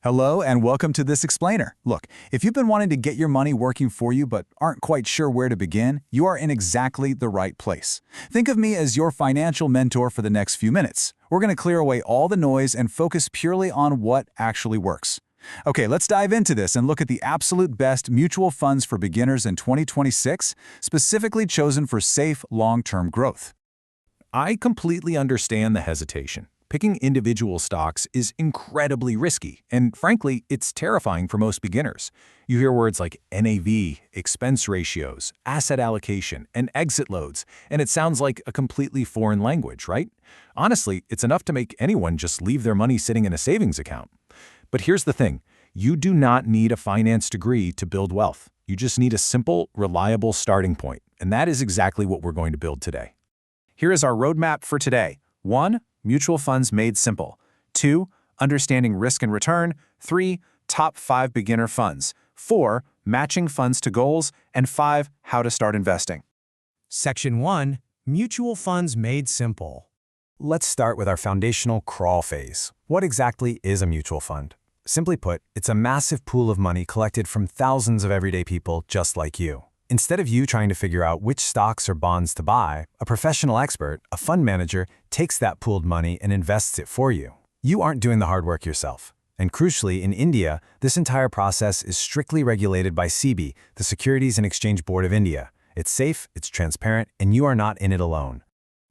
Hello and welcome to this explainer. Look, if you've been wanting to get your money working for you but aren't quite sure where to begin, you are in exactly the right place. Think of me as your financial mentor for the next few minutes. We're going to clear away all the noise and focus purely on what actually works. Okay, let's dive into this and look at the absolute best mutual funds for beginners in 2026, specifically chosen for safe, long-term growth. I completely understand the hesitation. Picking individual stocks is incredibly risky, and frankly, it's terrifying for most beginners. You hear words like NAV, expense ratios, asset allocation, and exit loads, and it sounds like a completely foreign language, right? Honestly, it's enough to make anyone just leave their money sitting in a savings account. But here's the thing. You do not need a finance degree to build wealth. You just need a simple, reliable starting point, and that is exactly what we're going to build today. Here is our roadmap for today. 1. Mutual funds made simple. 2. Understanding risk and return. 3. Top 5 beginner funds. 4. Matching funds to goals. And 5. How to start investing. Section 1. Mutual funds made simple. Let's start with our foundational crawl phase. What exactly is a mutual fund? Simply put, it's a massive pool of money collected from thousands of everyday people just like you. Instead of you trying to figure out which stocks or bonds to buy, a professional expert, a fund manager, takes that pooled money and invests it for you. You aren't doing the hard work yourself. And crucially, in India, this entire process is strictly regulated by SEBI, the Securities and Exchange Board of India. It's safe, it's transparent, and you are not in it alone.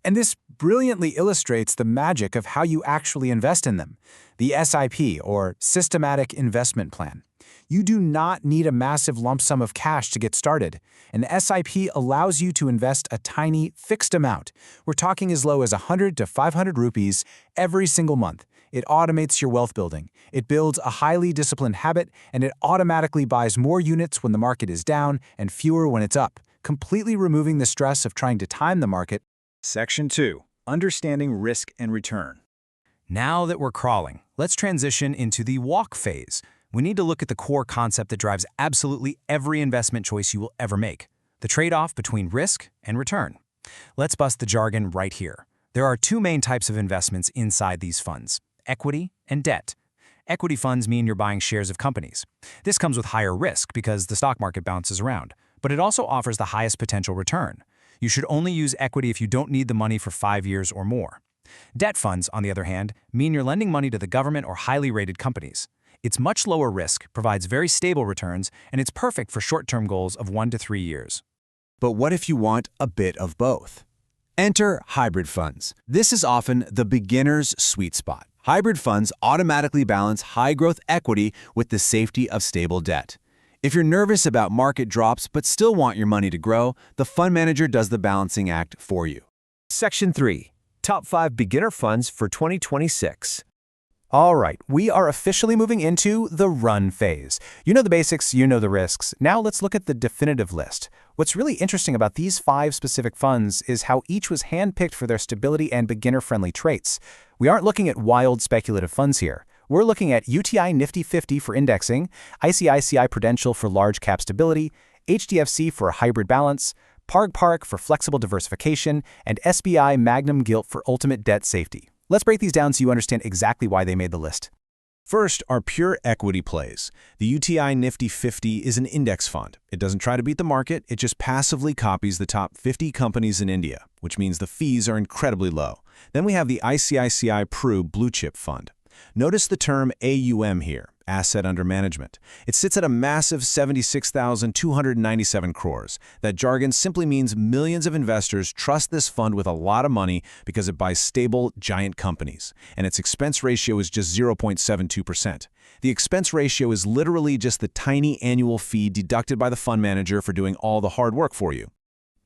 And this brilliantly illustrates the magic of how you actually invest in them. The SIP, or Systematic Investment Plan. You do not need a massive lump sum of cash to get started. An SIP allows you to invest a tiny, fixed amount. We're talking as low as 100 to 500 rupees every single month. It automates your wealth building. It builds a highly disciplined habit, and it automatically buys more units when the market is down and fewer when it's up, completely removing the stress of trying to time the market. Section 2. Understanding risk and return. Now that we're crawling, let's transition into the walk phase. We need to look at the core concept that drives absolutely every investment choice you will ever make, the trade-off between risk and return. Let's bust the jargon right here. There are two main types of investments inside these funds, equity and debt. Equity funds mean you're buying shares of companies. This comes with higher risk because the stock market bounces around, but it also offers the highest potential return. You should only use equity if you don't need the money for 5 years or more. Debt funds, on the other hand, mean you're lending money to the government or highly rated companies. It's much lower risk, provides very stable returns, and it's perfect for short-term goals of 1 to 3 years. But what if you want a bit of both? Enter hybrid funds. This is often the beginner's sweet spot. Hybrid funds automatically balance high-growth equity with the safety of stable debt. If you're nervous about market drops but still want your money to grow, the fund manager does the balancing act for you. Section 3. Top 5 beginner funds for 2026. All right, we are officially moving into the run phase. You know the basics, you know the risks. Now let's look at the definitive list. What's really interesting about these 5 specific funds is how each was handpicked for their stability and beginner-friendly traits. We aren't looking at wild speculative funds here. We're looking at UTI Nifty 50 for indexing, ICICI Prudential for large cap stability, HDFC for a hybrid balance, Park for flexible diversification, and SBI Magnum Gilt for ultimate debt safety. Let's break these down so you understand exactly why they made the list. First are pure equity plays. The UTI Nifty 50 is an index fund. It doesn't try to beat the market, it just passively copies the top 50 companies in India, which means the fees are incredibly low. Then we have the ICICI Pru Blue Chip Fund. Notice the term AUM here, asset under management. It sits at a massive 76,297 crores. That jargon simply means millions of investors trust this fund with a lot of money because it buys stable, giant companies, and its expense ratio is just 0.72%. The expense ratio is literally just the tiny annual fee deducted by the fund manager for doing all the hard work for you.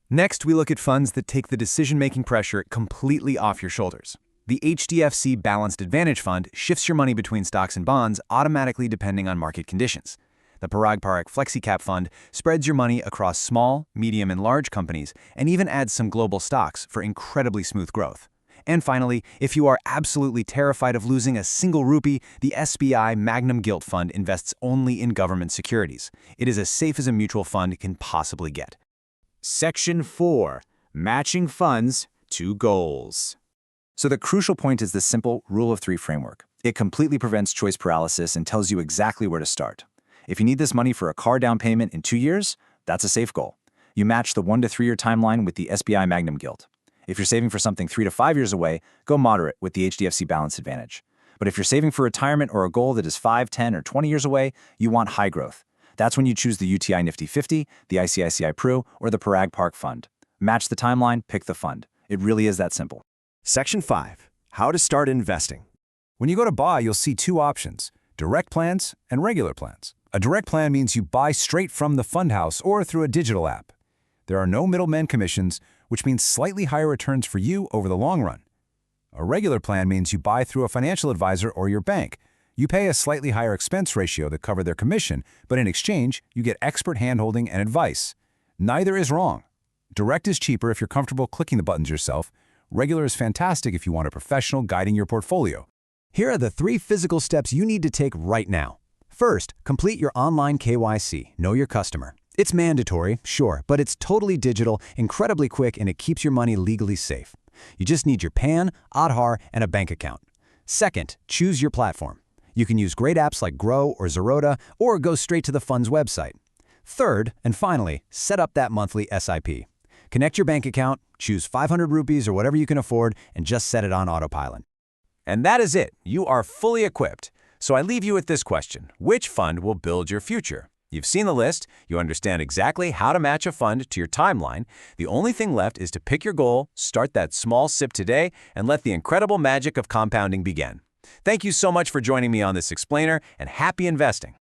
Next, we look at funds that take the decision-making pressure completely off your shoulders. The HDFC Balanced Advantage Fund shifts your money between stocks and bonds automatically depending on market conditions. The Parag FlexiCap Fund spreads your money across small, medium, and large companies and even adds some global stocks for incredibly smooth growth. And finally, if you are absolutely terrified of losing a single rupee, the SBI Magnum Gilt Fund invests only in government securities. It is as safe as a mutual fund can possibly get. Section 4. Matching funds to goals. So the crucial point is the simple rule of 3 framework. It completely prevents choice paralysis and tells you exactly where to start. If you need this money for a car down payment in 2 years, that's a safe goal. You match the 1 to 3 year timeline with the SBI Magnum Gilt. If you're saving for something 3 to 5 years away, go moderate with the HDFC Balance Advantage. But if you're saving for retirement or a goal that is 5, 10, or 20 years away, you want high growth. That's when you choose the UTI Nifty 50, the ICICI Pru, or the Parag Park Fund. Match the timeline, pick the fund. It really is that simple. Section 5. How to start investing. When you go to buy, you'll see 2 options: direct plans and regular plans. A direct plan means you buy straight from the fund house or through a digital app. There are no middlemen commissions, which means slightly higher returns for you over the long run. A regular plan means you buy through a financial advisor or your bank. You pay a slightly higher expense ratio to cover their commission, but in exchange, you get expert handholding and advice. Neither is wrong. Direct is cheaper if you're comfortable clicking the buttons yourself. Regular is fantastic if you want a professional guiding your portfolio. Here are the 3 physical steps you need to take right now. First, complete your online KYC, Know Your Customer. It's mandatory, sure, but it's totally digital, incredibly quick, and it keeps your money legally safe. You just need your PAN, Aadhaar, and a bank account. Second, choose your platform. You can use great apps like Grow or Zerodha, or go straight to the fund's website. Third, and finally, set up that monthly SIP. Connect your bank account, choose 500 rupees or whatever you can afford, and just set it on autopilot. And that is it. You are fully equipped. So I leave you with this question: which fund will build your future? You've seen the list, you understand exactly how to match a fund to your timeline. The only thing left is to pick your goal, start that small sip today, and let the incredible magic of compounding begin. Thank you so much for joining me on this explainer, and happy investing.